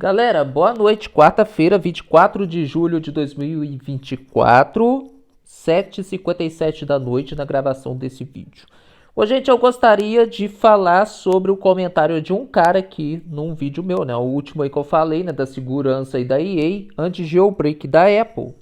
Galera, boa noite. Quarta-feira, 24 de julho de 2024, 7h57 da noite na gravação desse vídeo. Hoje, gente, eu gostaria de falar sobre o comentário de um cara aqui num vídeo meu, né? O último aí que eu falei, né? Da segurança aí da EA, anti-jailbreak da Apple.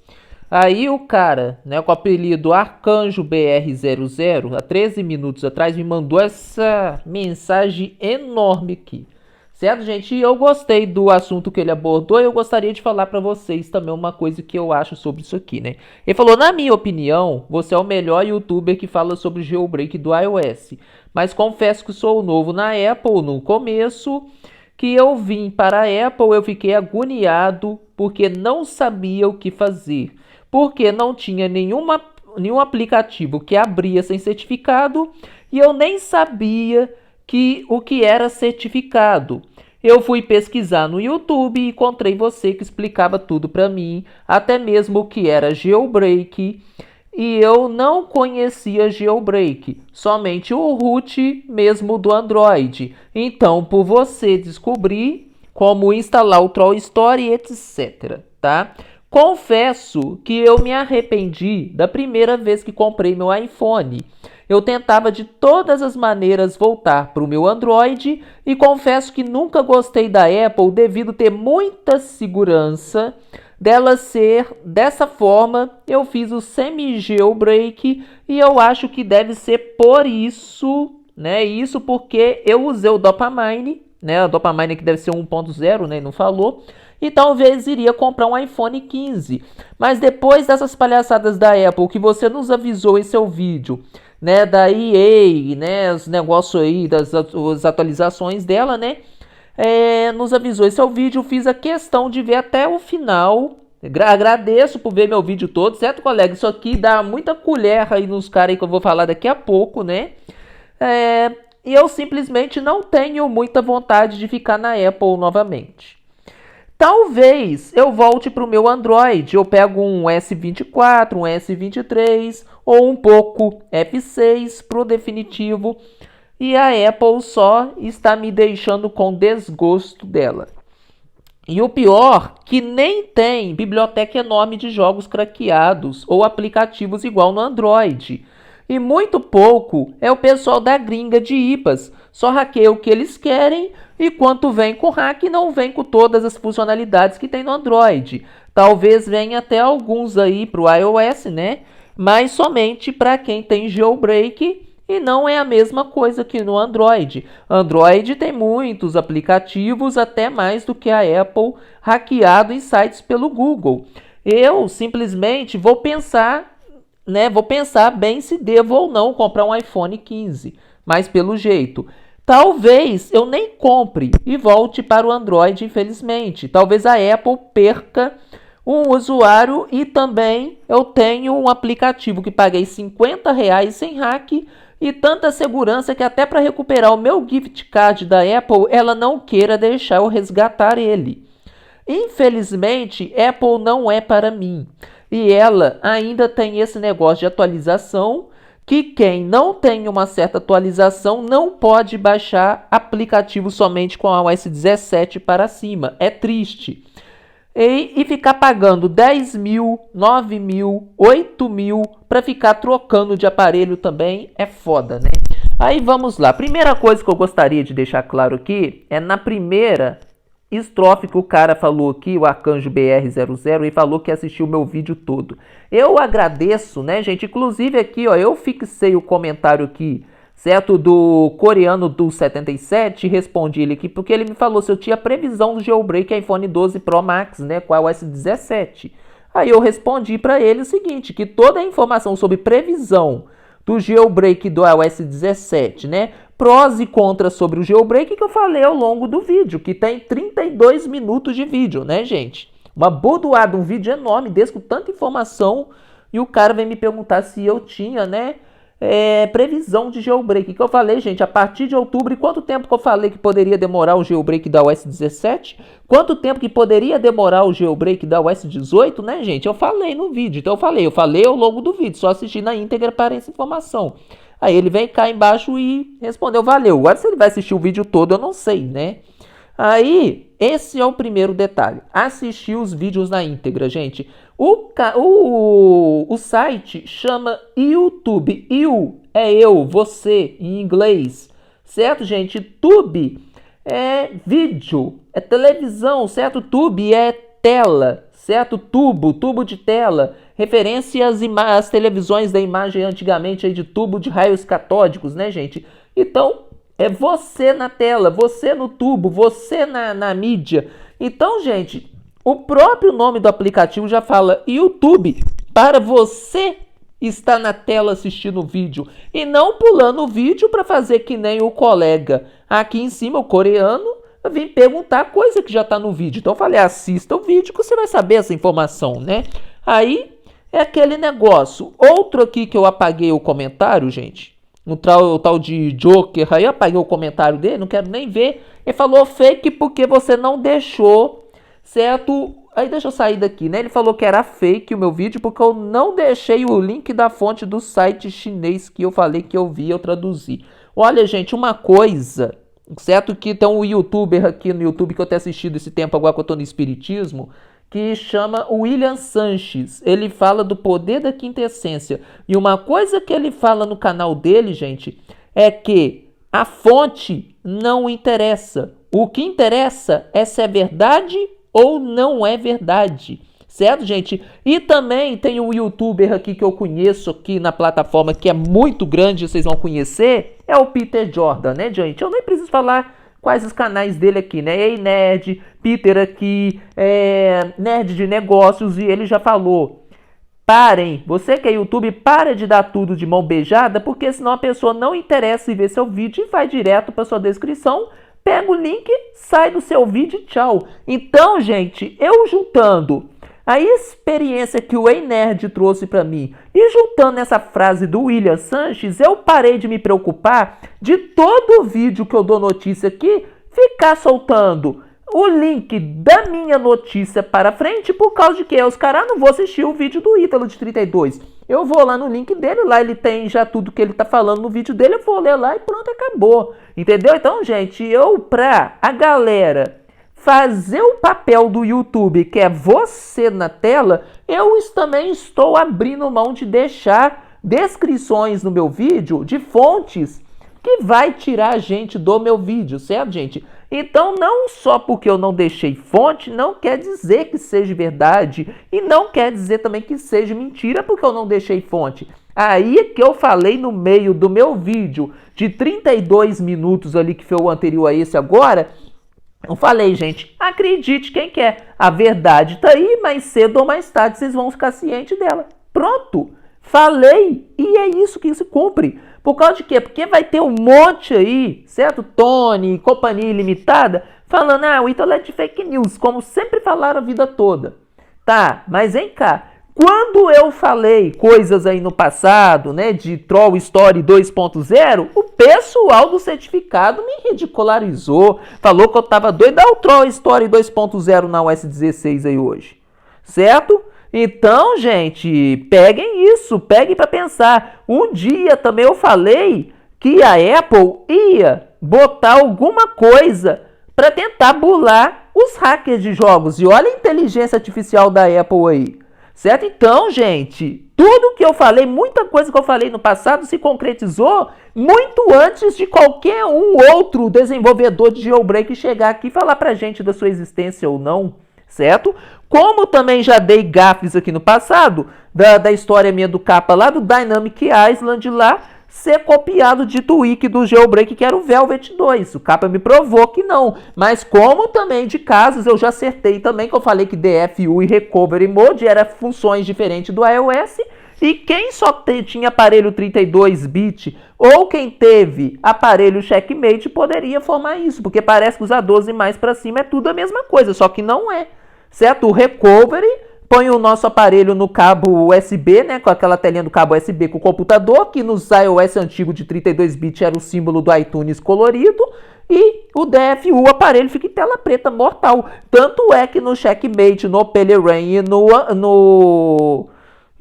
Aí o cara, né, com o apelido Arcanjo BR00, há 13 minutos atrás, me mandou essa mensagem enorme aqui. Certo, gente? E eu gostei do assunto que ele abordou e eu gostaria de falar para vocês também uma coisa que eu acho sobre isso aqui, né? Ele falou, na minha opinião, você é o melhor youtuber que fala sobre o jailbreak do iOS. Mas confesso que sou novo na Apple no começo, que eu vim para a Apple, eu fiquei agoniado porque não sabia o que fazer. Porque não tinha nenhum aplicativo que abria sem certificado e eu nem sabia o que era certificado. Eu fui pesquisar no YouTube e encontrei você que explicava tudo para mim, até mesmo o que era jailbreak, e eu não conhecia jailbreak, somente o root mesmo do Android. Então, por você descobrir como instalar o Troll Story, etc, tá? Confesso que eu me arrependi da primeira vez que comprei meu iPhone. Eu tentava de todas as maneiras voltar para o meu Android e confesso que nunca gostei da Apple devido ter muita segurança dela ser dessa forma. Eu fiz o semi-jailbreak e eu acho que deve ser por isso, né? Isso porque eu usei o Dopamine, né? O Dopamine que deve ser 1.0, né? Não falou. E talvez iria comprar um iPhone 15. Mas depois dessas palhaçadas da Apple que você nos avisou em seu vídeo, né, da EA, né, os negócios aí, as atualizações dela, né, nos avisou em seu vídeo, fiz a questão de ver até o final. Agradeço por ver meu vídeo todo, certo, colega? Isso aqui dá muita colher aí nos caras aí que eu vou falar daqui a pouco, né? E eu simplesmente não tenho muita vontade de ficar na Apple novamente. Talvez eu volte para o meu Android, eu pego um S24, um S23 ou um Poco F6 para o definitivo e a Apple só está me deixando com desgosto dela. E o pior, que nem tem biblioteca enorme de jogos craqueados ou aplicativos igual no Android. E muito pouco é o pessoal da gringa de IPAs, só hackeia o que eles querem e quanto vem com hack não vem com todas as funcionalidades que tem no Android. Talvez venha até alguns aí para o iOS, né? Mas somente para quem tem jailbreak e não é a mesma coisa que no Android. Android tem muitos aplicativos, até mais do que a Apple, hackeado em sites pelo Google. Eu simplesmente vou pensar bem se devo ou não comprar um iPhone 15, mas pelo jeito, talvez eu nem compre e volte para o Android, infelizmente. Talvez a Apple perca um usuário e também eu tenho um aplicativo que paguei R$50 sem hack e tanta segurança que até para recuperar o meu gift card da Apple, ela não queira deixar eu resgatar ele. Infelizmente, Apple não é para mim. E ela ainda tem esse negócio de atualização, que quem não tem uma certa atualização não pode baixar aplicativo somente com a iOS 17 para cima. É triste. E ficar pagando 10 mil, 9 mil, 8 mil para ficar trocando de aparelho também é foda, né? Aí vamos lá. Primeira coisa que eu gostaria de deixar claro aqui é na primeira estrofe que o cara falou aqui, o Arcanjo BR00, e falou que assistiu o meu vídeo todo. Eu agradeço, né, gente? Inclusive aqui, ó, eu fixei o comentário aqui, certo? Do coreano do 77, respondi ele aqui, porque ele me falou se eu tinha previsão do jailbreak iPhone 12 Pro Max, né, com a iOS 17. Aí eu respondi para ele o seguinte, que toda a informação sobre previsão do jailbreak do iOS 17, né, prós e contras sobre o jailbreak que eu falei ao longo do vídeo, que tem 32 minutos de vídeo, né, gente? Uma bordoada, um vídeo enorme desse com tanta informação e o cara vem me perguntar se eu tinha, né, previsão de jailbreak. Que eu falei, gente, a partir de outubro, e quanto tempo que eu falei que poderia demorar o jailbreak da OS 17? Quanto tempo que poderia demorar o jailbreak da OS 18, né, gente? Eu falei no vídeo, então eu falei ao longo do vídeo, só assisti na íntegra para essa informação. Aí ele vem cá embaixo e respondeu, valeu. Agora se ele vai assistir o vídeo todo, eu não sei, né? Aí, esse é o primeiro detalhe. Assistir os vídeos na íntegra, gente. O site chama YouTube. You é eu, você, em inglês. Certo, gente? Tube é vídeo, é televisão, certo? Tube é tela, certo? Tubo de tela. Referência às televisões da imagem antigamente aí de tubo de raios catódicos, né, gente? Então, é você na tela, você no tubo, você na mídia. Então, gente, o próprio nome do aplicativo já fala YouTube, para você estar na tela assistindo o vídeo e não pulando o vídeo para fazer que nem o colega aqui em cima, o coreano, vim perguntar coisa que já está no vídeo. Então eu falei, assista o vídeo que você vai saber essa informação, né? Aí é aquele negócio. Outro aqui que eu apaguei o comentário, gente, o tal de Joker, aí eu apaguei o comentário dele, não quero nem ver. Ele falou fake porque você não deixou, certo? Aí deixa eu sair daqui, né? Ele falou que era fake o meu vídeo porque eu não deixei o link da fonte do site chinês que eu falei que eu vi, eu traduzi. Olha, gente, uma coisa, certo? Que tem um youtuber aqui no YouTube que eu tenho assistido esse tempo agora que eu tô no espiritismo, que chama William Sanches. Ele fala do poder da quinta essência. E uma coisa que ele fala no canal dele, gente, é que a fonte não interessa. O que interessa é se é verdade ou não é verdade. Certo, gente? E também tem um youtuber aqui que eu conheço aqui na plataforma que é muito grande, vocês vão conhecer, é o Peter Jordan, né, gente? Eu nem preciso falar quais os canais dele aqui, né? Ei Nerd, Peter aqui, Nerd de Negócios, e ele já falou. Parem, você que é YouTube, para de dar tudo de mão beijada, porque senão a pessoa não interessa em ver seu vídeo e vai direto para sua descrição, pega o link, sai do seu vídeo e tchau. Então, gente, eu juntando a experiência que o Ei Nerd trouxe para mim e juntando essa frase do William Sanches, eu parei de me preocupar de todo vídeo que eu dou notícia aqui ficar soltando o link da minha notícia para frente, por causa de que os caras não vou assistir o vídeo do Ítalo de 32. Eu vou lá no link dele, lá ele tem já tudo que ele tá falando no vídeo dele, eu vou ler lá e pronto, acabou. Entendeu? Então, gente, pra a galera fazer o papel do YouTube, que é você na tela, eu também estou abrindo mão de deixar descrições no meu vídeo de fontes que vai tirar a gente do meu vídeo, certo, gente? Então, não só porque eu não deixei fonte, não quer dizer que seja verdade. E não quer dizer também que seja mentira porque eu não deixei fonte. Aí é que eu falei no meio do meu vídeo de 32 minutos ali, que foi o anterior a esse agora, eu falei, gente, acredite quem quer. A verdade tá aí, mais cedo ou mais tarde vocês vão ficar cientes dela. Pronto, falei e é isso que se cumpre. Por causa de quê? Porque vai ter um monte aí, certo? Tony, Companhia Ilimitada, falando, o Ítalo é de fake news, como sempre falaram a vida toda. Tá, mas vem cá. Quando eu falei coisas aí no passado, né, de Troll Story 2.0, o pessoal do certificado me ridicularizou, falou que eu tava doido ao Troll Story 2.0 na OS 16 aí hoje, certo? Então, gente, peguem isso, peguem para pensar. Um dia também eu falei que a Apple ia botar alguma coisa para tentar burlar os hackers de jogos. E olha a inteligência artificial da Apple aí. Certo? Então, gente, tudo que eu falei, muita coisa que eu falei no passado se concretizou muito antes de qualquer outro desenvolvedor de jailbreak chegar aqui e falar pra gente da sua existência ou não, certo? Como também já dei gafes aqui no passado, da história minha do capa lá do Dynamic Island lá, ser copiado de tweak do jailbreak que era o Velvet 2. O capa me provou que não. Mas como também de casos eu já acertei também, que eu falei que DFU e Recovery Mode eram funções diferentes do iOS. E quem só tinha aparelho 32-bit ou quem teve aparelho Checkmate poderia formar isso. Porque parece que usar 12 mais para cima é tudo a mesma coisa, só que não é. Certo? O Recovery põe o nosso aparelho no cabo USB, né, com aquela telinha do cabo USB com o computador, que nos iOS antigo de 32-bit era o símbolo do iTunes colorido, e o DFU, o aparelho, fica em tela preta mortal. Tanto é que no Checkmate, no Pele-Rain e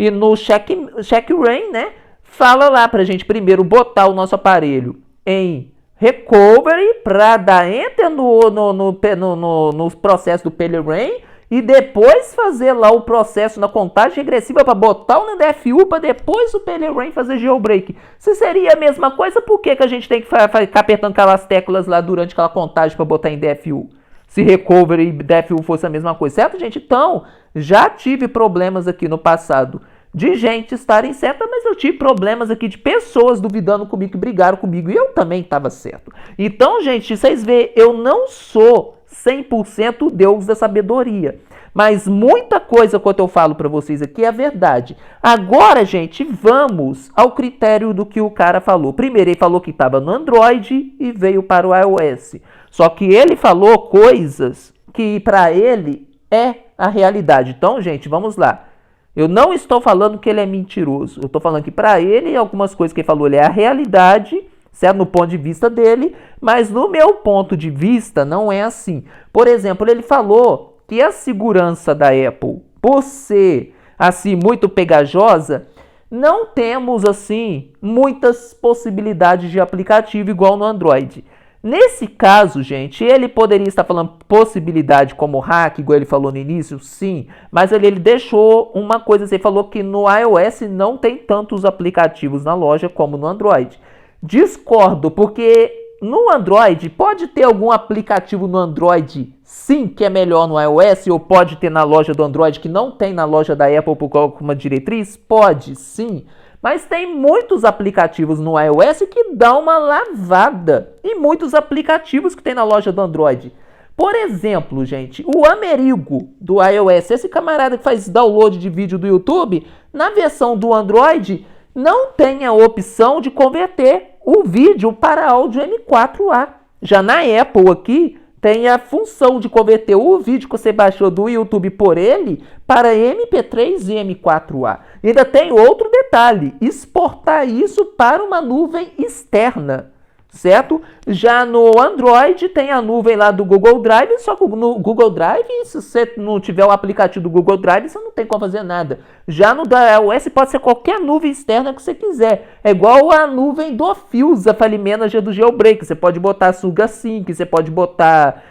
no Check Rain, né, fala lá pra gente primeiro botar o nosso aparelho em recovery para dar enter no processo do PeleRain e depois fazer lá o processo na contagem regressiva para botar o NDFU para depois o PeleRain fazer jailbreak. Se seria a mesma coisa, por que a gente tem que ficar apertando aquelas teclas lá durante aquela contagem para botar em DFU? Se recovery e DFU fosse a mesma coisa, certo, gente? Então, já tive problemas aqui no passado de gente estarem certa, mas eu tive problemas aqui de pessoas duvidando comigo, que brigaram comigo, e eu também estava certo. Então, gente, vocês veem, eu não sou 100% Deus da sabedoria, mas muita coisa quanto eu falo para vocês aqui é verdade. Agora, gente, vamos ao critério do que o cara falou. Primeiro, ele falou que estava no Android e veio para o iOS. Só que ele falou coisas que para ele é a realidade. Então, gente, vamos lá. Eu não estou falando que ele é mentiroso. Eu estou falando que para ele, algumas coisas que ele falou, ele é a realidade, certo? No ponto de vista dele. Mas no meu ponto de vista, não é assim. Por exemplo, ele falou que a segurança da Apple, por ser assim muito pegajosa, não temos assim muitas possibilidades de aplicativo igual no Android. Nesse caso, gente, ele poderia estar falando possibilidade como hack, igual ele falou no início, sim, mas ele deixou uma coisa, ele falou que no iOS não tem tantos aplicativos na loja como no Android. Discordo, porque no Android pode ter algum aplicativo no Android, sim, que é melhor no iOS, ou pode ter na loja do Android que não tem na loja da Apple por alguma diretriz? Pode, sim. Mas tem muitos aplicativos no iOS que dão uma lavada. E muitos aplicativos que tem na loja do Android. Por exemplo, gente, o Amerigo do iOS, esse camarada que faz download de vídeo do YouTube, na versão do Android, não tem a opção de converter o vídeo para áudio M4A. Já na Apple aqui, tem a função de converter o vídeo que você baixou do YouTube por ele para MP3 e M4A. E ainda tem outro detalhe, exportar isso para uma nuvem externa, certo? Já no Android tem a nuvem lá do Google Drive, só que no Google Drive, se você não tiver o aplicativo do Google Drive, você não tem como fazer nada. Já no da iOS pode ser qualquer nuvem externa que você quiser. É igual a nuvem do Fuse, a File Manager do Jailbreak. Você pode botar Suga Sync, você pode botar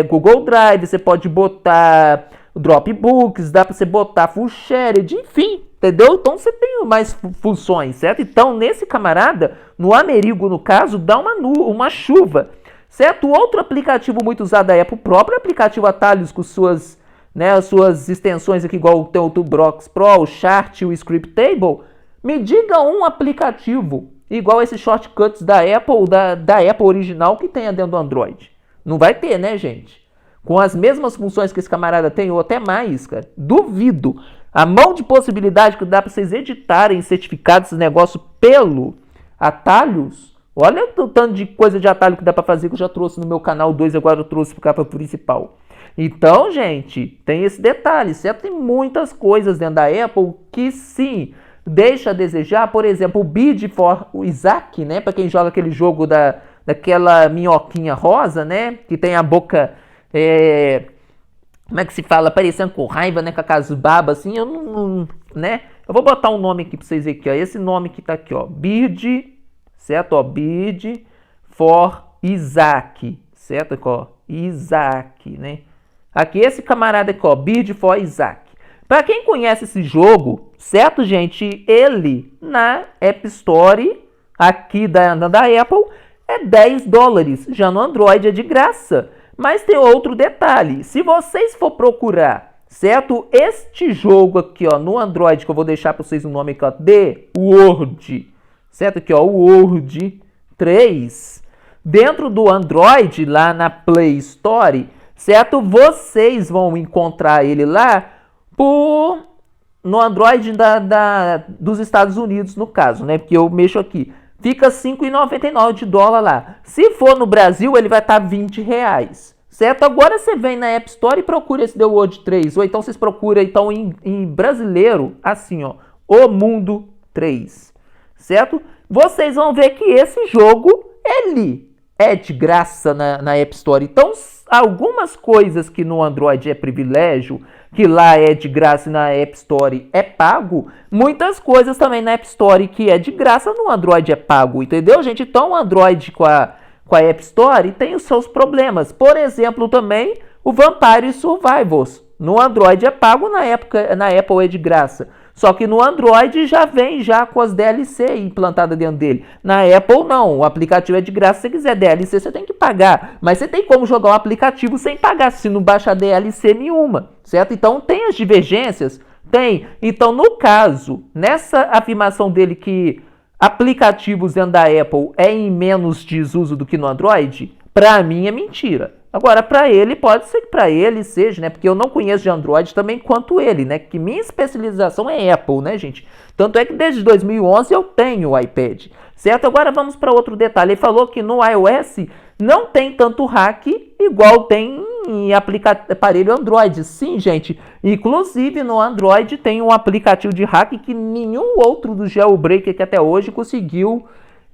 Google Drive, você pode botar Dropbox, dá para você botar Full Shared, enfim. Entendeu? Então você tem mais funções, certo? Então, nesse camarada, no Amerigo, no caso, dá uma chuva, certo? Outro aplicativo muito usado da Apple, o próprio aplicativo Atalhos, com suas extensões aqui, igual tem o Toolbox Pro, o Chart e o Script Table. Me diga um aplicativo igual esses shortcuts da Apple, da Apple original, que tenha dentro do Android. Não vai ter, né, gente? Com as mesmas funções que esse camarada tem, ou até mais, cara. Duvido. A mão de possibilidade que dá para vocês editarem certificados, esse negócio pelo Atalhos. Olha o tanto de coisa de atalho que dá para fazer que eu já trouxe no meu canal 2, agora eu trouxe para o capa principal. Então, gente, tem esse detalhe, certo? Tem muitas coisas dentro da Apple que sim, deixa a desejar. Por exemplo, o Bid for Isaac, né? Para quem joga aquele jogo daquela minhoquinha rosa, né? Que tem a boca... como é que se fala? Parecendo com raiva, né? Com aquelas babas assim. Eu não, né? Eu vou botar um nome aqui pra vocês verem aqui, ó. Esse nome que tá aqui, ó. Bird, certo? Ó, Bird for Isaac, certo? Aqui, ó. Isaac, né? Aqui, esse camarada aqui, ó. Bird for Isaac. Pra quem conhece esse jogo, certo, gente? Ele, na App Store, aqui da Apple, é $10. Já no Android é de graça. Mas tem outro detalhe, se vocês for procurar, certo? Este jogo aqui, ó, no Android, que eu vou deixar para vocês o nome aqui, ó, The World, certo? Aqui, ó, World 3, dentro do Android, lá na Play Store, certo? Vocês vão encontrar ele lá no Android dos Estados Unidos, no caso, né? Porque eu mexo aqui. Fica $5,99 lá. Se for no Brasil, ele vai estar R$20. Certo? Agora você vem na App Store e procura esse The World 3. Ou então vocês procuram então, em brasileiro, assim, ó. O Mundo 3. Certo? Vocês vão ver que esse jogo, ele é de graça na App Store. Então, algumas coisas que no Android é privilégio, que lá é de graça e na App Store é pago, muitas coisas também na App Store que é de graça no Android é pago, entendeu, gente? Então o Android com com a App Store tem os seus problemas. Por exemplo, também o Vampire Survivors. No Android é pago, na Apple é de graça. Só que no Android já vem já com as DLC implantadas dentro dele. Na Apple não, o aplicativo é de graça. Se você quiser DLC, você tem que pagar. Mas você tem como jogar o aplicativo sem pagar, se não baixar DLC nenhuma, certo? Então tem as divergências? Tem. Então no caso, nessa afirmação dele que aplicativos dentro da Apple é em menos desuso do que no Android, para mim é mentira. Agora, para ele, pode ser que para ele seja, né? Porque eu não conheço de Android também quanto ele, né? Que minha especialização é Apple, né, gente? Tanto é que desde 2011 eu tenho o iPad, certo? Agora vamos para outro detalhe. Ele falou que no iOS não tem tanto hack igual tem em aparelho Android. Sim, gente. Inclusive no Android tem um aplicativo de hack que nenhum outro do jailbreak que até hoje conseguiu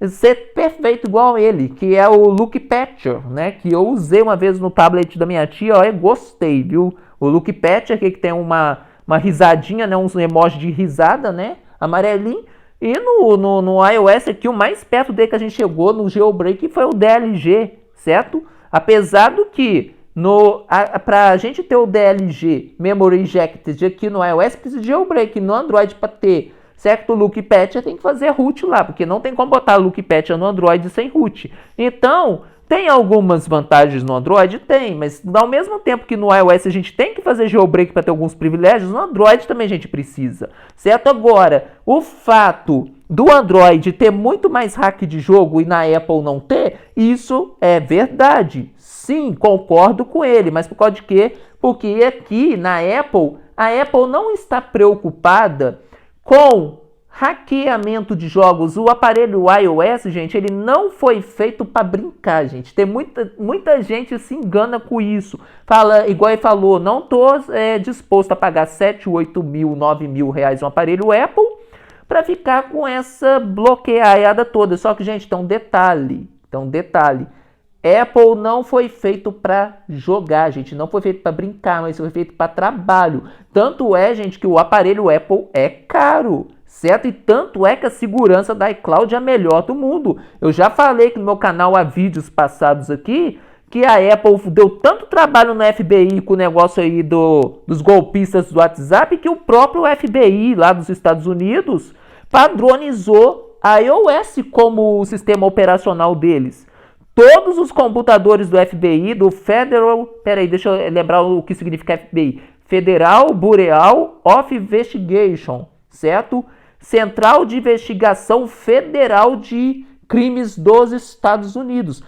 ser perfeito igual a ele, que é o Look Patcher, né? Que eu usei uma vez no tablet da minha tia, ó, e gostei, viu? O Look Patcher, que tem uma risadinha, né? Uns emojis de risada, né? Amarelinho. E no iOS aqui, o mais perto dele que a gente chegou no jailbreak foi o DLG, certo? Apesar do que para a gente ter o DLG Memory Ejected aqui no iOS, precisa de jailbreak. No Android, para ter certo Look Patcher, tem que fazer root lá, porque não tem como botar Look Patcher no Android sem root. Então, tem algumas vantagens no Android? Tem, mas ao mesmo tempo que no iOS a gente tem que fazer jailbreak para ter alguns privilégios, no Android também a gente precisa, certo? Agora, o fato do Android ter muito mais hack de jogo e na Apple não ter, isso é verdade. Sim, concordo com ele, mas por causa de quê? Porque aqui na Apple, a Apple não está preocupada com hackeamento de jogos. O aparelho iOS, gente, ele não foi feito para brincar, gente. Tem muita gente se engana com isso. Fala, igual ele falou, não estou disposto a pagar 7, 8 mil, 9 mil reais um aparelho Apple para ficar com essa bloqueada toda. Só que, gente, tem um detalhe. Apple não foi feito para jogar, gente. Não foi feito para brincar, mas foi feito para trabalho. Tanto é, gente, que o aparelho Apple é caro, certo? E tanto é que a segurança da iCloud é a melhor do mundo. Eu já falei que no meu canal há vídeos passados aqui que a Apple deu tanto trabalho no FBI com o negócio aí dos golpistas do WhatsApp que o próprio FBI lá dos Estados Unidos padronizou a iOS como o sistema operacional deles. Todos os computadores do FBI, do Federal... Peraí, deixa eu lembrar o que significa FBI. Federal Bureau of Investigation, certo? Central de Investigação Federal de Crimes dos Estados Unidos.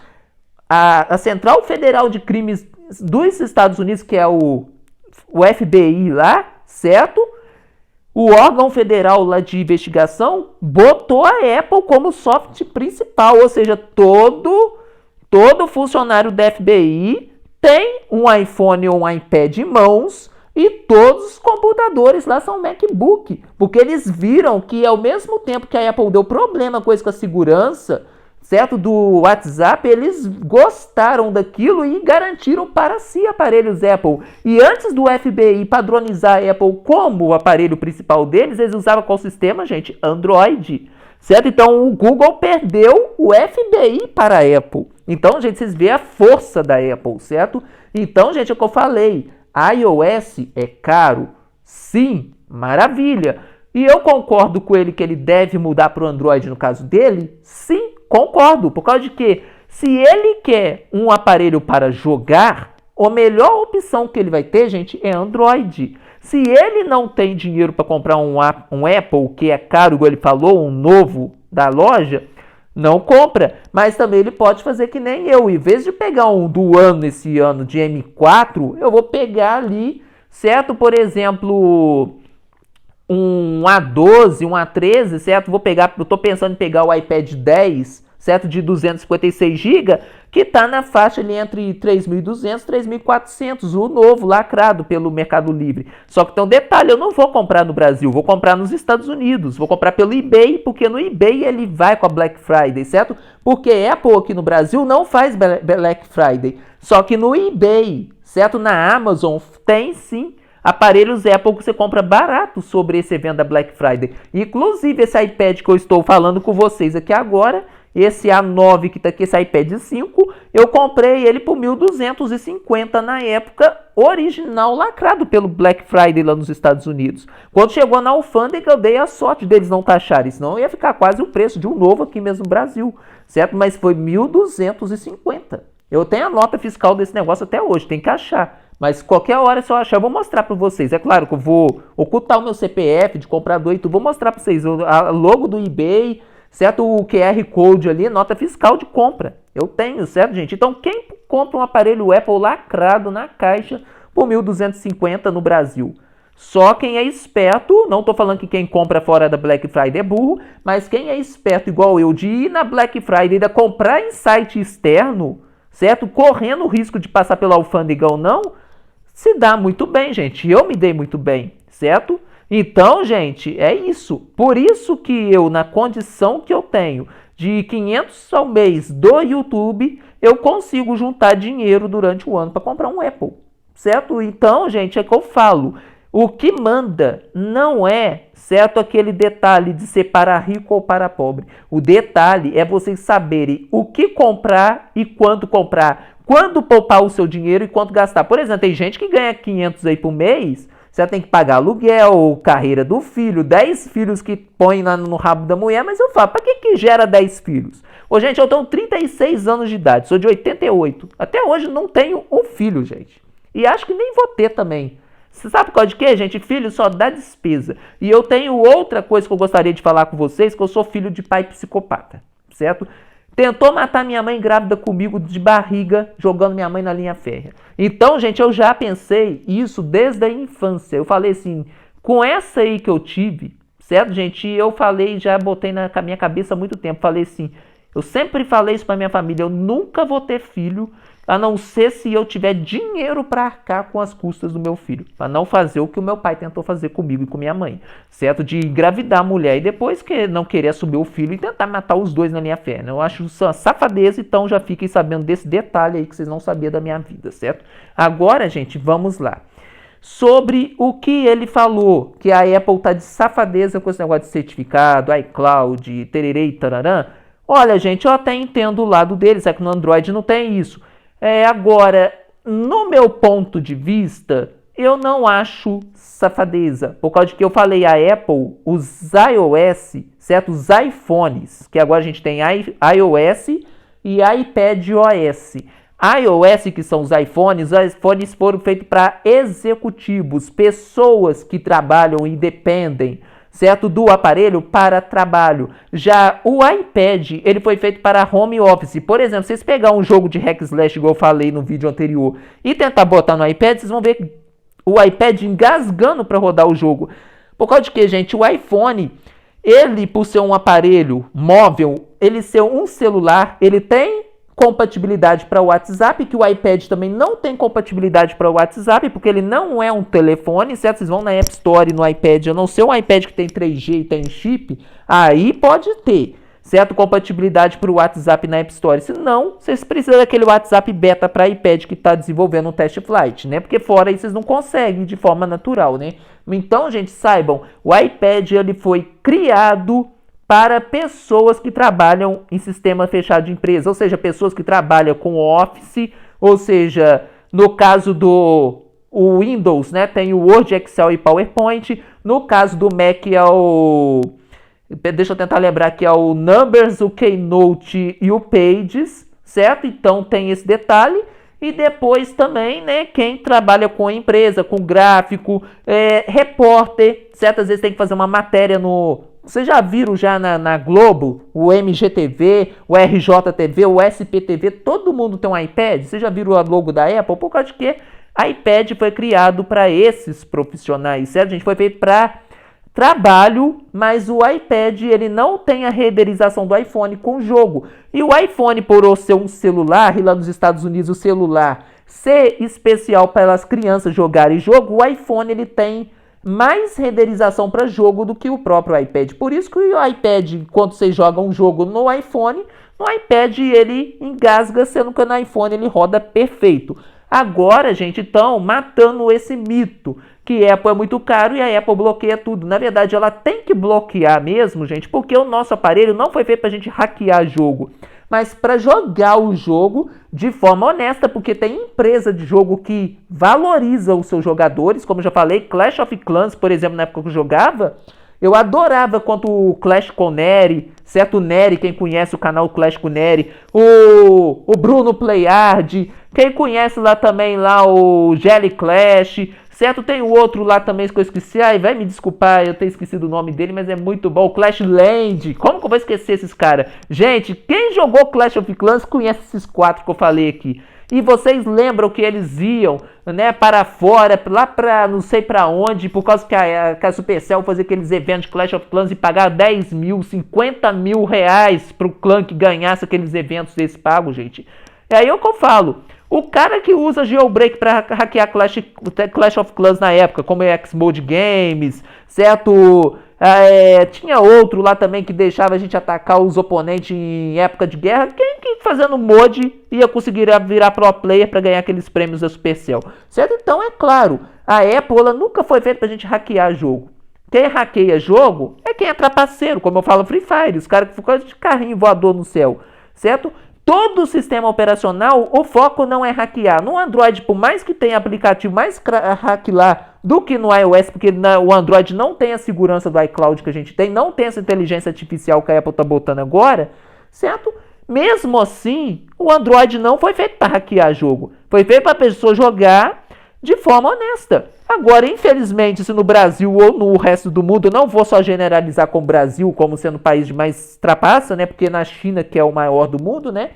A Central Federal de Crimes dos Estados Unidos, que é o FBI lá, certo? O órgão federal lá de investigação botou a Apple como software principal, ou seja, todo funcionário da FBI tem um iPhone ou um iPad em mãos e todos os computadores lá são MacBook, porque eles viram que ao mesmo tempo que a Apple deu problema com a segurança, certo, do WhatsApp, eles gostaram daquilo e garantiram para si aparelhos Apple. E antes do FBI padronizar a Apple como o aparelho principal deles, eles usavam qual sistema, gente? Android. Certo? Então o Google perdeu o FBI para a Apple. Então, gente, vocês veem a força da Apple, certo? Então, gente, é o que eu falei. iOS é caro? Sim, maravilha. E eu concordo com ele que ele deve mudar para o Android no caso dele? Sim, concordo. Por causa de que, se ele quer um aparelho para jogar, a melhor opção que ele vai ter, gente, é Android. Se ele não tem dinheiro para comprar um Apple, que é caro, igual ele falou, um novo da loja, não compra. Mas também ele pode fazer que nem eu. Em vez de pegar um do ano esse ano de M4, eu vou pegar ali, certo? Por exemplo, um A12, um A13, certo? Eu tô pensando em pegar o iPad 10, certo? De 256 GB, que está na faixa ali entre 3.200 e 3.400, o novo, lacrado pelo Mercado Livre. Só que tem um detalhe, eu não vou comprar no Brasil, vou comprar nos Estados Unidos, vou comprar pelo eBay, porque no eBay ele vai com a Black Friday, certo? Porque Apple aqui no Brasil não faz Black Friday, só que no eBay, certo? Na Amazon tem sim aparelhos Apple que você compra barato sobre esse evento da Black Friday. Inclusive esse iPad que eu estou falando com vocês aqui agora, esse A9 que tá aqui, esse iPad 5, eu comprei ele por 1.250 na época, original, lacrado pelo Black Friday lá nos Estados Unidos. Quando chegou na alfândega, eu dei a sorte deles não taxarem, senão ia ficar quase o preço de um novo aqui mesmo no Brasil, certo? Mas foi 1.250. Eu tenho a nota fiscal desse negócio até hoje, tem que achar. Mas qualquer hora, se eu achar, eu vou mostrar para vocês. É claro que eu vou ocultar o meu CPF de comprador e tudo, vou mostrar para vocês a logo do eBay, certo? O QR Code ali, nota fiscal de compra. Eu tenho, certo, gente? Então, quem compra um aparelho Apple lacrado na caixa por 1.250 no Brasil? Só quem é esperto, não estou falando que quem compra fora da Black Friday é burro, mas quem é esperto igual eu de ir na Black Friday e ainda comprar em site externo, certo? Correndo o risco de passar pela alfândega ou não, se dá muito bem, gente. Eu me dei muito bem, certo? Então, gente, é isso. Por isso que eu, na condição que eu tenho de 500 ao mês do YouTube, eu consigo juntar dinheiro durante o ano para comprar um Apple, certo? Então, gente, é que eu falo. O que manda não é, certo, aquele detalhe de ser para rico ou para pobre. O detalhe é vocês saberem o que comprar e quando comprar. Quando poupar o seu dinheiro e quanto gastar. Por exemplo, tem gente que ganha 500 aí por mês, você tem que pagar aluguel, carreira do filho, 10 filhos que põe no rabo da mulher, mas eu falo, para que gera 10 filhos? Ô, gente, eu tenho 36 anos de idade, sou de 88. Até hoje não tenho um filho, gente. E acho que nem vou ter também. Você sabe qual de quê, gente? Filho só dá despesa. E eu tenho outra coisa que eu gostaria de falar com vocês, que eu sou filho de pai psicopata, certo? Tentou matar minha mãe grávida comigo de barriga, jogando minha mãe na linha férrea. Então, gente, eu já pensei isso desde a infância. Eu falei assim, com essa aí que eu tive, certo, gente? Eu falei, já botei na minha cabeça há muito tempo. Falei assim, eu sempre falei isso pra minha família, eu nunca vou ter filho, a não ser se eu tiver dinheiro para arcar com as custas do meu filho, para não fazer o que o meu pai tentou fazer comigo e com minha mãe, certo? De engravidar a mulher e depois que não querer assumir o filho e tentar matar os dois na linha férrea. Eu acho isso uma safadeza, então já fiquem sabendo desse detalhe aí que vocês não sabiam da minha vida, certo? Agora, gente, vamos lá. Sobre o que ele falou, que a Apple tá de safadeza com esse negócio de certificado, iCloud, tererê e tararã. Olha, gente, eu até entendo o lado deles, é que no Android não tem isso. Agora, no meu ponto de vista, eu não acho safadeza. Por causa de que eu falei, a Apple, os iOS, certo? Os iPhones, que agora a gente tem iOS e iPadOS. iOS, que são os iPhones foram feitos para executivos, pessoas que trabalham e dependem, certo, do aparelho para trabalho. Já o iPad, ele foi feito para home office. Por exemplo, vocês pegar um jogo de hack slash, igual eu falei no vídeo anterior, e tentar botar no iPad, vocês vão ver o iPad engasgando para rodar o jogo. Por causa de que, gente, o iPhone, ele, por ser um aparelho móvel, ele ser um celular, ele tem compatibilidade para o WhatsApp, que o iPad também não tem compatibilidade para o WhatsApp, porque ele não é um telefone, certo? Vocês vão na App Store no iPad, a não ser um iPad que tem 3G e tem chip, aí pode ter, certo? Compatibilidade para o WhatsApp na App Store. Se não, vocês precisam daquele WhatsApp beta para iPad que está desenvolvendo um test flight, né? Porque fora aí vocês não conseguem de forma natural, né? Então, gente, saibam, o iPad ele foi criado para pessoas que trabalham em sistema fechado de empresa, ou seja, pessoas que trabalham com Office, ou seja, no caso do Windows, né, tem o Word, Excel e PowerPoint, no caso do Mac é o, deixa eu tentar lembrar que é o Numbers, o Keynote e o Pages, certo? Então tem esse detalhe. E depois também, né, quem trabalha com empresa, com gráfico, repórter, certas vezes tem que fazer uma matéria no... Vocês já viram já na Globo, o MGTV, o RJTV, o SPTV, todo mundo tem um iPad? Vocês já viram o logo da Apple? Por causa de que iPad foi criado para esses profissionais, certo? A gente foi feito para trabalho, mas o iPad ele não tem a renderização do iPhone com jogo. E o iPhone, por ser um celular, e lá nos Estados Unidos o celular ser especial para as crianças jogarem jogo, o iPhone ele tem mais renderização para jogo do que o próprio iPad. Por isso que o iPad, quando você joga um jogo no iPhone, no iPad ele engasga, sendo que no iPhone ele roda perfeito. Agora, gente, estão matando esse mito que a Apple é muito caro e a Apple bloqueia tudo. Na verdade, ela tem que bloquear mesmo, gente, porque o nosso aparelho não foi feito para a gente hackear jogo, mas para jogar o jogo de forma honesta, porque tem empresa de jogo que valoriza os seus jogadores, como eu já falei, Clash of Clans, por exemplo, na época que eu jogava, eu adorava quanto o Clash com Nery, certo? O Nery, quem conhece o canal Clash com Nery, o Bruno Playard, quem conhece lá também lá o Jelly Clash, certo? Tem o outro lá também que eu esqueci, ai, vai me desculpar, eu tenho esquecido o nome dele, mas é muito bom, o Clash Land. Como que eu vou esquecer esses caras? Gente, quem jogou Clash of Clans conhece esses 4 que eu falei aqui. E vocês lembram que eles iam, né, para fora, lá para não sei para onde, por causa que a Supercell fazia aqueles eventos de Clash of Clans e pagar 10 mil, 50 mil reais para o clã que ganhasse aqueles eventos desse pago, gente. É aí o que eu falo. O cara que usa jailbreak para hackear Clash of Clans na época, como é Xmode Games, certo? Tinha outro lá também que deixava a gente atacar os oponentes em época de guerra. Quem fazendo mod ia conseguir virar pro player para ganhar aqueles prêmios da Supercell, certo? Então é claro, a Apple ela nunca foi feita pra gente hackear jogo. Quem hackeia jogo é quem é trapaceiro, como eu falo Free Fire, os caras que ficam de carrinho voador no céu, certo? Todo o sistema operacional, o foco não é hackear. No Android, por mais que tenha aplicativo mais hack lá do que no iOS, porque o Android não tem a segurança do iCloud que a gente tem, não tem essa inteligência artificial que a Apple está botando agora, certo? Mesmo assim, o Android não foi feito para hackear jogo. Foi feito para a pessoa jogar de forma honesta. Agora, infelizmente, se no Brasil ou no resto do mundo, eu não vou só generalizar com o Brasil como sendo o país de mais trapaça, né? Porque na China, que é o maior do mundo, né?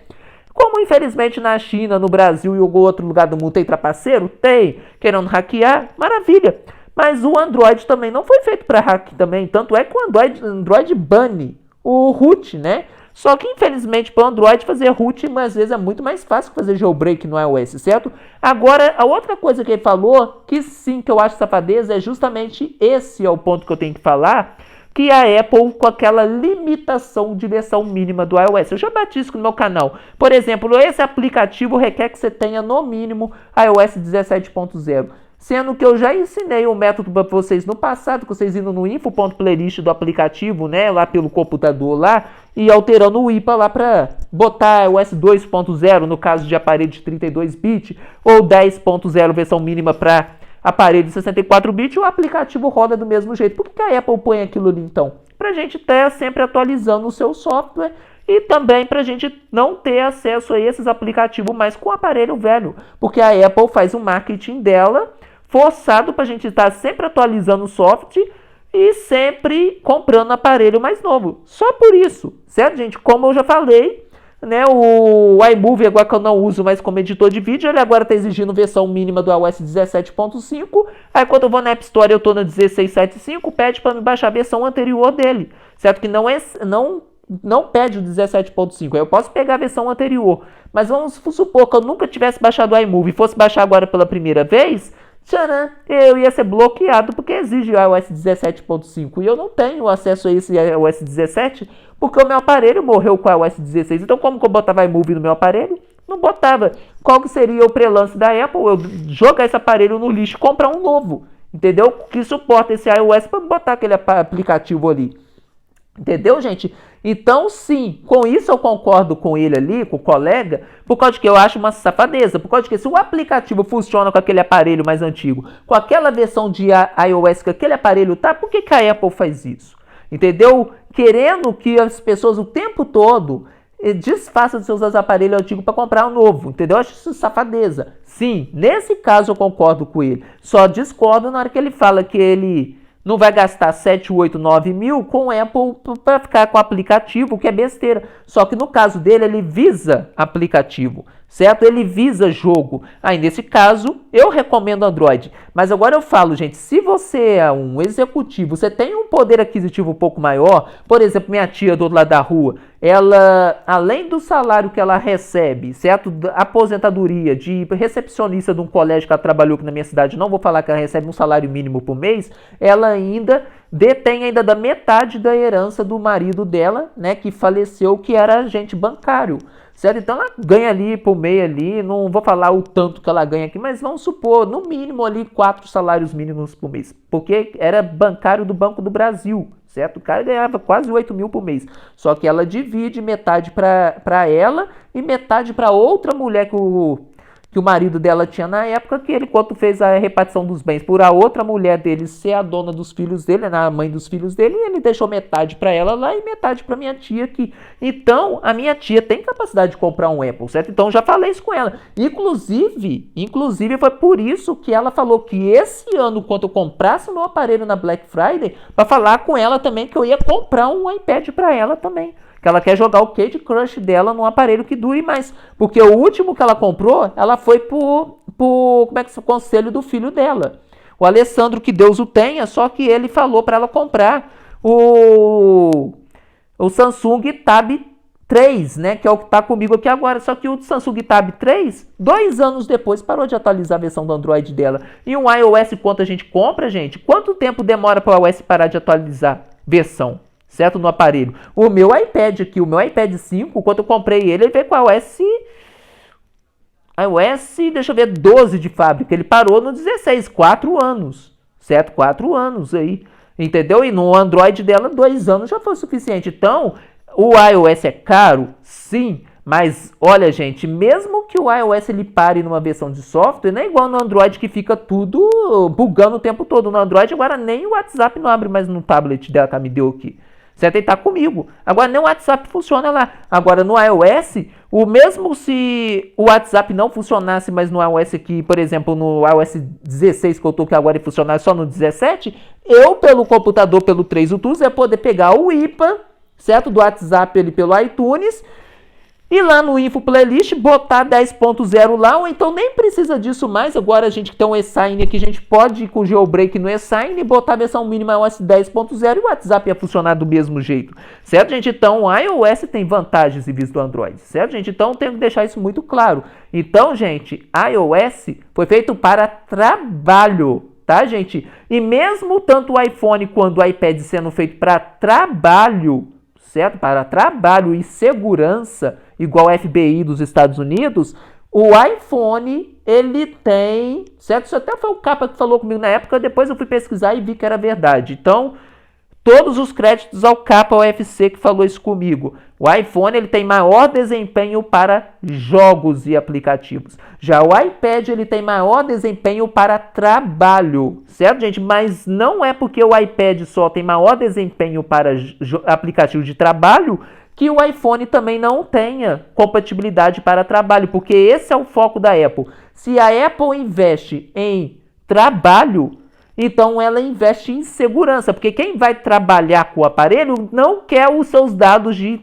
Como infelizmente na China, no Brasil e em algum outro lugar do mundo tem trapaceiro? Tem. Querendo hackear? Maravilha. Mas o Android também não foi feito para hack também. Tanto é que o Android bane o root, né? Só que, infelizmente, para o Android fazer root, às vezes é muito mais fácil que fazer jailbreak no iOS, certo? Agora, a outra coisa que ele falou, que sim, que eu acho safadeza, é justamente esse é o ponto que eu tenho que falar, que a Apple com aquela limitação de versão mínima do iOS. Eu já bati isso no meu canal. Por exemplo, esse aplicativo requer que você tenha, no mínimo, iOS 17.0. Sendo que eu já ensinei um método para vocês no passado, que vocês indo no info.playlist do aplicativo, né, lá pelo computador lá, e alterando o IPA lá para botar o iOS 2.0, no caso de aparelho de 32 bits, ou 10.0 versão mínima para aparelho de 64 bits, o aplicativo roda do mesmo jeito. Por que a Apple põe aquilo ali então? Para a gente estar sempre atualizando o seu software e também para a gente não ter acesso a esses aplicativos mais com o aparelho velho, porque a Apple faz o marketing dela forçado para a gente estar sempre atualizando o software e sempre comprando aparelho mais novo. Só por isso, certo, gente? Como eu já falei, né, o iMovie, agora que eu não uso mais como editor de vídeo, ele agora está exigindo versão mínima do iOS 17.5. Aí quando eu vou na App Store eu estou na 16.7.5, pede para me baixar a versão anterior dele, certo? Que não pede o 17.5, eu posso pegar a versão anterior. Mas vamos supor que eu nunca tivesse baixado o iMovie e fosse baixar agora pela primeira vez, tcharam, eu ia ser bloqueado porque exige o iOS 17.5 e eu não tenho acesso a esse iOS 17 porque o meu aparelho morreu com o iOS 16. Então como que eu botava iMovie no meu aparelho? Não botava. Qual que seria o prelance da Apple? Eu jogar esse aparelho no lixo e comprar um novo, entendeu? Que suporta esse iOS para botar aquele aplicativo ali. Entendeu, gente? Então, sim, com isso eu concordo com ele ali, com o colega, por causa de que eu acho uma safadeza, por causa de que se o aplicativo funciona com aquele aparelho mais antigo, com aquela versão de iOS que aquele aparelho tá, por que a Apple faz isso? Entendeu? Querendo que as pessoas o tempo todo desfaçam de seus aparelhos antigos para comprar um novo, entendeu? Eu acho isso safadeza. Sim, nesse caso eu concordo com ele, só discordo na hora que ele fala que ele não vai gastar 7, 8, 9 mil com o Apple para ficar com o aplicativo, que é besteira. Só que no caso dele, ele visa aplicativo, certo? Ele visa jogo. Aí, nesse caso, eu recomendo Android. Mas agora eu falo, gente, se você é um executivo, você tem um poder aquisitivo um pouco maior, por exemplo, minha tia do outro lado da rua, ela, além do salário que ela recebe, certo? Da aposentadoria de recepcionista de um colégio que ela trabalhou aqui na minha cidade, não vou falar que ela recebe um salário mínimo por mês, ela ainda detém ainda da metade da herança do marido dela, né, que faleceu, que era agente bancário, certo? Então ela ganha ali por mês ali, não vou falar o tanto que ela ganha aqui, mas vamos supor, no mínimo ali 4 salários mínimos por mês, porque era bancário do Banco do Brasil, certo? O cara ganhava quase 8 mil por mês, só que ela divide metade para ela e metade para outra mulher que o marido dela tinha na época, que ele, quando fez a repartição dos bens por a outra mulher dele ser a dona dos filhos dele, a mãe dos filhos dele, ele deixou metade para ela lá e metade para minha tia aqui. Então, a minha tia tem capacidade de comprar um Apple, certo? Então, já falei isso com ela. Inclusive foi por isso que ela falou que esse ano, quando eu comprasse meu aparelho na Black Friday, para falar com ela também que eu ia comprar um iPad para ela também. Que ela quer jogar o Candy Crush dela num aparelho que dure mais. Porque o último que ela comprou, ela foi por como é que é, conselho do filho dela. O Alessandro, que Deus o tenha, só que ele falou para ela comprar o Samsung Tab 3, né? Que é o que está comigo aqui agora. Só que o Samsung Tab 3, 2 anos depois, parou de atualizar a versão do Android dela. E um iOS, quanto a gente compra, gente? Quanto tempo demora para o iOS parar de atualizar versão? Certo? No aparelho. O meu iPad aqui, o meu iPad 5, quando eu comprei ele veio com iOS, deixa eu ver, 12 de fábrica. Ele parou no 16, 4 anos. Certo? 4 anos aí. Entendeu? E no Android dela, 2 anos já foi o suficiente. Então, o iOS é caro? Sim. Mas, olha, gente, mesmo que o iOS ele pare numa versão de software, não é igual no Android que fica tudo bugando o tempo todo. No Android, agora nem o WhatsApp não abre mais no tablet dela que ela me deu aqui. Certo? Ele tá comigo. Agora nem o WhatsApp funciona lá. Agora no iOS, o mesmo se o WhatsApp não funcionasse, mas no iOS aqui, por exemplo, no iOS 16 que eu tô aqui agora e funcionar só no 17, eu pelo computador, pelo 3 Tools, ia poder pegar o IPA, certo? Do WhatsApp ele pelo iTunes, e lá no Info Playlist, botar 10.0 lá, ou então nem precisa disso mais. Agora a gente tem um e-sign aqui, a gente pode ir com o jailbreak no e-sign e botar a versão mínima iOS 10.0 e o WhatsApp ia funcionar do mesmo jeito. Certo, gente? Então, o iOS tem vantagens em vista do Android. Certo, gente? Então, tenho que deixar isso muito claro. Então, gente, iOS foi feito para trabalho. Tá, gente? E mesmo tanto o iPhone quanto o iPad sendo feito para trabalho, certo? Para trabalho e segurança, igual a FBI dos Estados Unidos, o iPhone, ele tem, certo? Isso até foi o Capa que falou comigo na época, depois eu fui pesquisar e vi que era verdade. Então, todos os créditos ao Capa UFC que falou isso comigo. O iPhone, ele tem maior desempenho para jogos e aplicativos. Já o iPad, ele tem maior desempenho para trabalho, certo, gente? Mas não é porque o iPad só tem maior desempenho para aplicativos de trabalho que o iPhone também não tenha compatibilidade para trabalho, porque esse é o foco da Apple. Se a Apple investe em trabalho, então ela investe em segurança, porque quem vai trabalhar com o aparelho não quer os seus dados de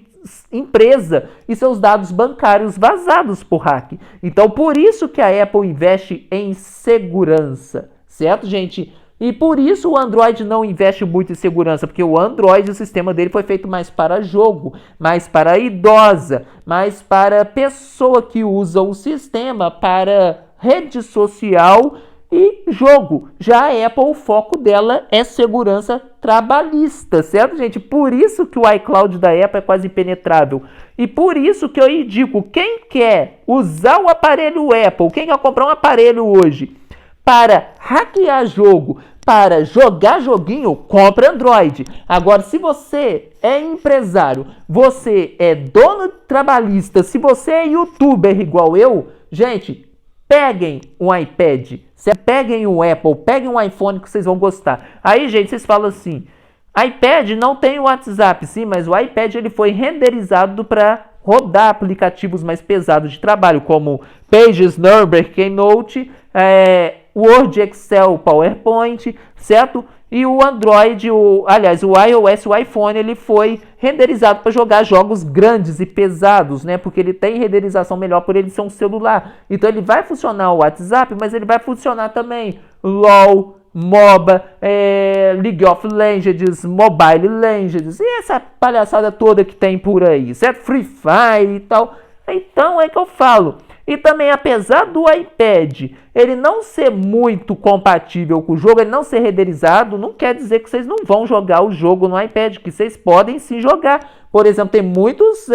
empresa e seus dados bancários vazados por hack. Então por isso que a Apple investe em segurança, certo, gente? E por isso o Android não investe muito em segurança, porque o Android, o sistema dele foi feito mais para jogo, mais para idosa, mais para pessoa que usa o sistema para rede social e jogo. Já a Apple, o foco dela é segurança trabalhista, certo, gente? Por isso que o iCloud da Apple é quase impenetrável. E por isso que eu indico, quem quer usar o aparelho Apple, quem quer comprar um aparelho hoje para hackear jogo, para jogar joguinho, compre Android. Agora, se você é empresário, você é dono trabalhista, se você é youtuber igual eu, gente, peguem um iPad, peguem um Apple, peguem um iPhone que vocês vão gostar. Aí, gente, vocês falam assim, iPad não tem o WhatsApp, sim, mas o iPad ele foi renderizado para rodar aplicativos mais pesados de trabalho, como Pages, Number, Keynote, Word, Excel, PowerPoint, certo? E o Android, o iOS, o iPhone, ele foi renderizado para jogar jogos grandes e pesados, né? Porque ele tem renderização melhor por ele ser um celular. Então ele vai funcionar o WhatsApp, mas ele vai funcionar também LOL, MOBA, League of Legends, Mobile Legends, e essa palhaçada toda que tem por aí, certo? Free Fire e tal. Então é que eu falo. E também, apesar do iPad ele não ser muito compatível com o jogo, ele não ser renderizado, não quer dizer que vocês não vão jogar o jogo no iPad, que vocês podem sim jogar. Por exemplo, tem muitos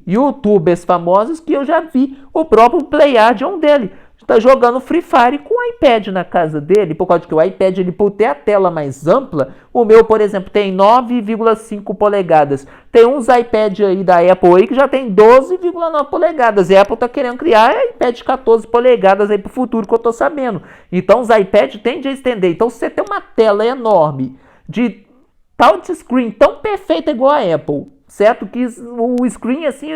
YouTubers famosos que eu já vi o próprio PlayHard é um dele. Está jogando Free Fire com o iPad na casa dele, por causa que o iPad, ele, por ter a tela mais ampla, o meu, por exemplo, tem 9,5 polegadas. Tem uns iPad aí da Apple aí que já tem 12,9 polegadas. E a Apple está querendo criar iPad de 14 polegadas aí para o futuro, que eu estou sabendo. Então, os iPads tendem a estender. Então, se você tem uma tela enorme, de touchscreen tão perfeita igual a Apple, certo? Que o screen, assim,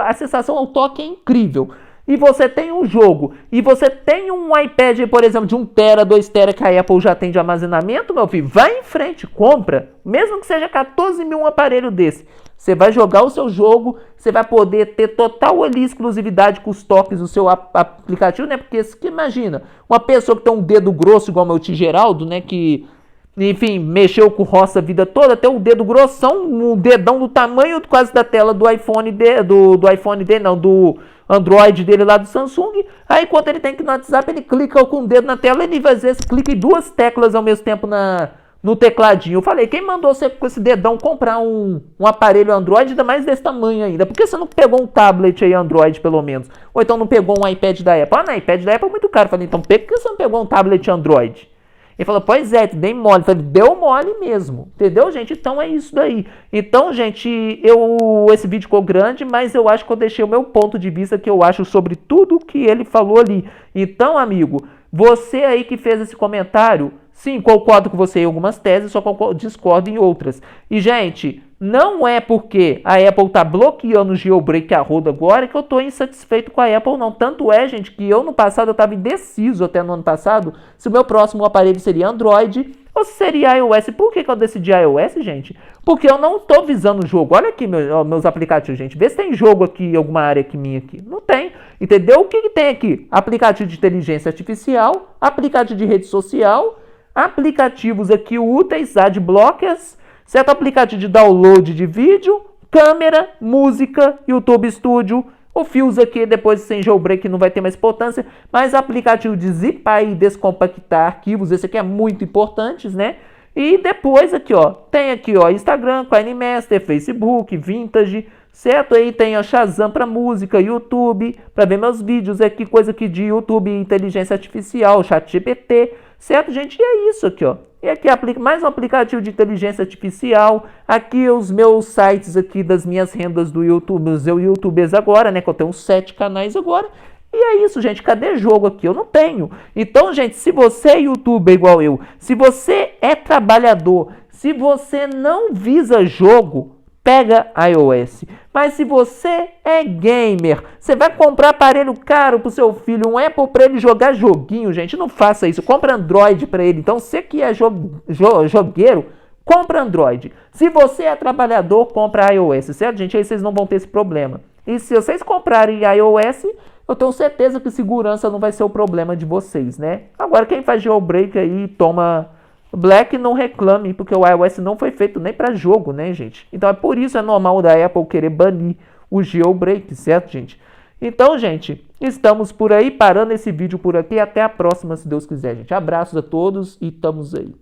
a sensação ao toque é incrível. E você tem um jogo, e você tem um iPad, por exemplo, de 1 tera, 2 tera que a Apple já tem de armazenamento, meu filho, vai em frente, compra. Mesmo que seja 14 mil um aparelho desse. Você vai jogar o seu jogo, você vai poder ter total ali exclusividade com os toques do seu aplicativo, né? Porque, imagina, uma pessoa que tem um dedo grosso igual o meu tio Geraldo, né? Que, enfim, mexeu com roça a vida toda, tem um dedo grossão, um dedão do tamanho quase da tela do iPhone do Android dele lá do Samsung. Aí, enquanto ele tem que ir no WhatsApp, ele clica com o dedo na tela, ele às vezes clica em 2 teclas ao mesmo tempo no tecladinho. Eu falei, quem mandou você com esse dedão comprar um aparelho Android, ainda mais desse tamanho ainda? Por que você não pegou um tablet aí Android, pelo menos? Ou então não pegou um iPad da Apple? Ah, não, iPad da Apple é muito caro. Eu falei, então por que você não pegou um tablet Android? Ele falou, pois é, dei mole. Eu falei, deu mole mesmo. Entendeu, gente? Então é isso daí. Então, gente, esse vídeo ficou grande, mas eu acho que eu deixei o meu ponto de vista que eu acho sobre tudo que ele falou ali. Então, amigo, você aí que fez esse comentário, sim, concordo com você em algumas teses, só discordo em outras. E, gente, não é porque a Apple está bloqueando o jailbreak a roda agora que eu estou insatisfeito com a Apple, não. Tanto é, gente, que eu no passado eu estava indeciso até no ano passado se o meu próximo aparelho seria Android ou se seria iOS. Por que eu decidi iOS, gente? Porque eu não estou visando o jogo. Olha aqui meus aplicativos, gente. Vê se tem jogo aqui em alguma área aqui minha aqui. Não tem. Entendeu? O que tem aqui? Aplicativo de inteligência artificial, aplicativo de rede social, aplicativos aqui úteis, adblockers, certo? Aplicativo de download de vídeo, câmera, música, YouTube Studio, o Fios aqui depois sem jailbreak não vai ter mais importância, mas aplicativo de zipar e descompactar arquivos, esse aqui é muito importante, né? E depois aqui, ó, tem aqui, ó, Instagram, KineMaster, Facebook, Vintage, certo? Aí tem o Shazam para música, YouTube, para ver meus vídeos aqui, coisa aqui de YouTube, inteligência artificial, ChatGPT, certo, gente? E é isso aqui, ó. E aqui mais um aplicativo de inteligência artificial. Aqui os meus sites aqui das minhas rendas do YouTube, os YouTubers agora, né? Que eu tenho 7 canais agora. E é isso, gente. Cadê jogo aqui? Eu não tenho. Então, gente, se você é youtuber igual eu, se você é trabalhador, se você não visa jogo, pega iOS. Mas se você é gamer, você vai comprar aparelho caro pro seu filho, um Apple para ele jogar joguinho, gente, não faça isso. Compra Android para ele. Então, você que é jogueiro, compra Android. Se você é trabalhador, compra iOS, certo, gente? Aí vocês não vão ter esse problema. E se vocês comprarem iOS, eu tenho certeza que segurança não vai ser o problema de vocês, né? Agora, quem faz jailbreak aí toma Black, não reclame, porque o iOS não foi feito nem para jogo, né, gente? Então é por isso é normal da Apple querer banir o jailbreak, certo, gente? Então, gente, estamos por aí, parando esse vídeo por aqui. Até a próxima, se Deus quiser, gente. Abraços a todos e estamos aí.